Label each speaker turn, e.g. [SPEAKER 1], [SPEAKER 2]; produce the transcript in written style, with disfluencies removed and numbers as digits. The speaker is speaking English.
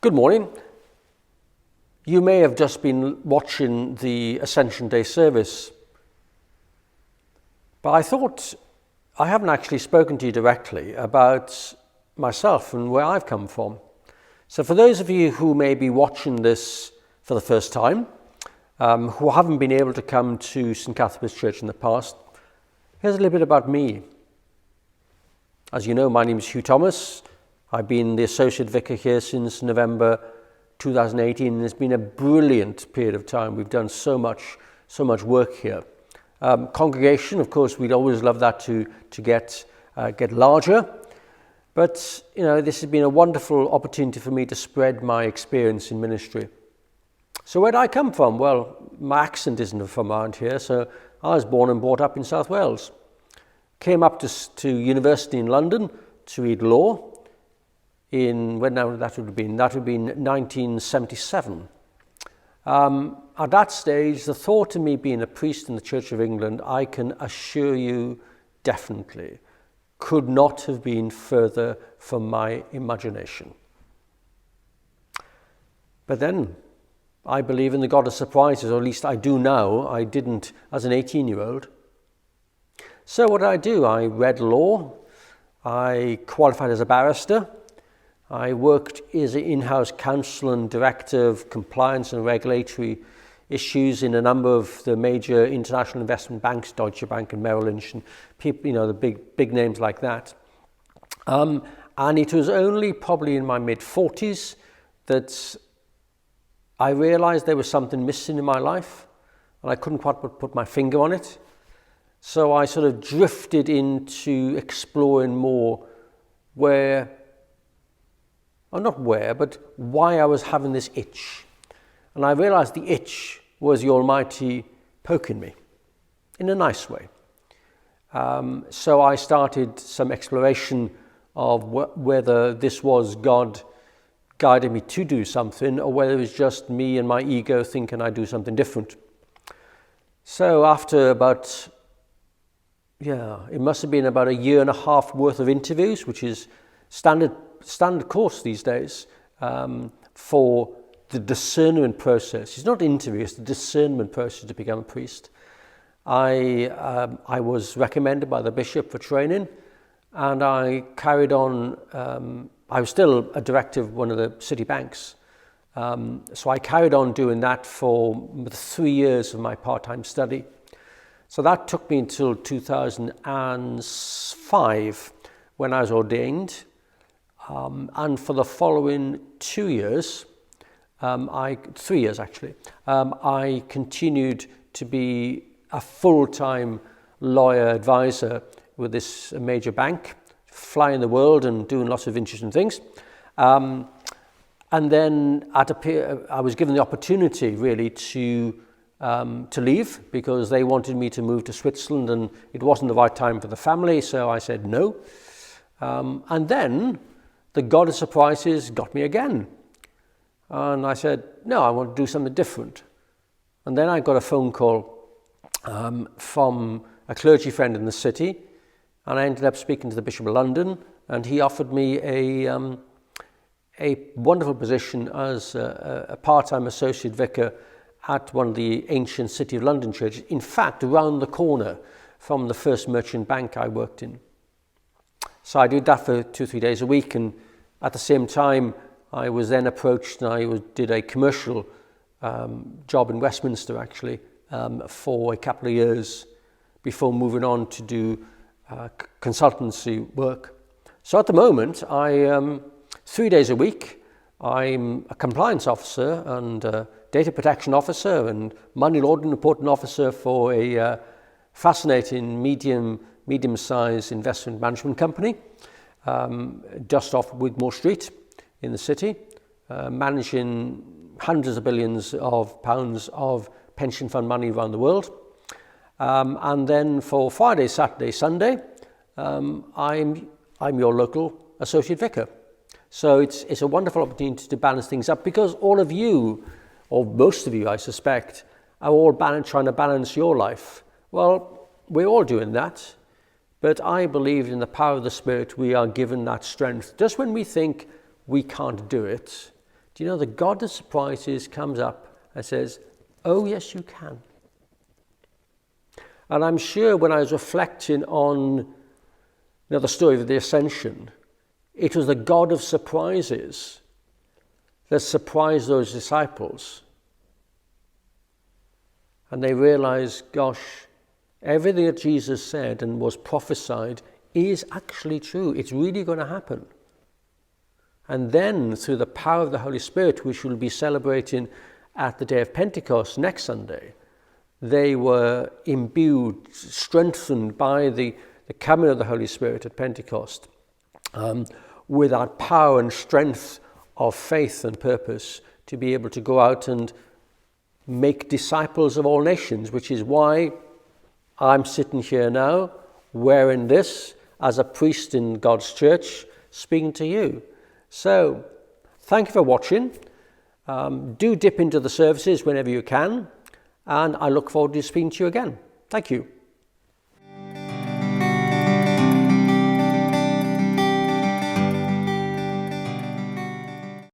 [SPEAKER 1] Good morning. You may have just been watching the Ascension Day service, but I thought I haven't actually spoken to you directly about myself and where I've come from. So for those of you who may be watching this for the first time, who haven't been able to come to St. Cuthbert's Church in the past, here's a little bit about me. As you know, my name is Hugh Thomas. I've been the Associate Vicar here since November 2018, and it's been a brilliant period of time. We've done so much work here. Congregation, of course, we'd always love that to get larger, but this has been a wonderful opportunity for me to spread my experience in ministry. So where did I come from? Well, my accent isn't from around here, so I was born and brought up in South Wales. Came up to university in London to read law. That would have been 1977. At that stage, the thought of me being a priest in the Church of England, I can assure you definitely, could not have been further from my imagination. But then, I believe in the God of surprises, or at least I do now. I didn't as an 18-year-old. So what did I do? I read law. I qualified as a barrister. I worked as an in-house counsel and director of compliance and regulatory issues in a number of the major international investment banks, Deutsche Bank and Merrill Lynch, and people, the big names like that. And it was only probably in my mid-40s that I realized there was something missing in my life, and I couldn't quite put my finger on it. So I sort of drifted into exploring more why I was having this itch. And I realized the itch was the Almighty poking me in a nice way. So I started some exploration of whether this was God guiding me to do something, or whether it was just me and my ego thinking I'd do something different. So after it must have been about a year and a half worth of interviews, which is standard course these days, for the discernment process. It's not interview, it's the discernment process to become a priest. I was recommended by the bishop for training, and I carried on. I was still a director of one of the city banks, so I carried on doing that for 3 years of my part-time study. So that took me until 2005 when I was ordained. And for the following 2 years, 3 years actually, I continued to be a full-time lawyer advisor with this major bank, flying the world and doing lots of interesting things. And then I was given the opportunity really to leave, because they wanted me to move to Switzerland, and it wasn't the right time for the family, so I said no. And then the God of surprises got me again. And I said, no, I want to do something different. And then I got a phone call from a clergy friend in the city, and I ended up speaking to the Bishop of London, and he offered me a wonderful position as a part-time associate vicar at one of the ancient City of London churches, in fact, around the corner from the first merchant bank I worked in. So I did that for 2-3 days a week, and at the same time I was then approached, and I did a commercial job in Westminster actually for a couple of years before moving on to do consultancy work. So at the moment, 3 days a week, I'm a compliance officer and data protection officer and money laundering reporting officer for a fascinating medium-sized investment management company just off Wigmore Street in the city, managing hundreds of billions of pounds of pension fund money around the world. And then for Friday, Saturday, Sunday, I'm your local associate vicar. So it's a wonderful opportunity to balance things up, because all of you, or most of you I suspect, are all trying to balance your life. Well, we're all doing that, but I believe in the power of the Spirit we are given that strength. Just when we think we can't do it, Do you know the God of surprises comes up and says, oh yes you can. And I'm sure when I was reflecting on the story of the Ascension, it was the God of surprises that surprised those disciples. And they realized, gosh, everything that Jesus said and was prophesied is actually true. It's really going to happen. And then through the power of the Holy Spirit, which we'll be celebrating at the day of Pentecost next Sunday, they were imbued, strengthened by the coming of the Holy Spirit at Pentecost, with that power and strength of faith and purpose to be able to go out and make disciples of all nations, which is why I'm sitting here now wearing this as a priest in God's church, speaking to you. So, thank you for watching. Do dip into the services whenever you can, and I look forward to speaking to you again. Thank you.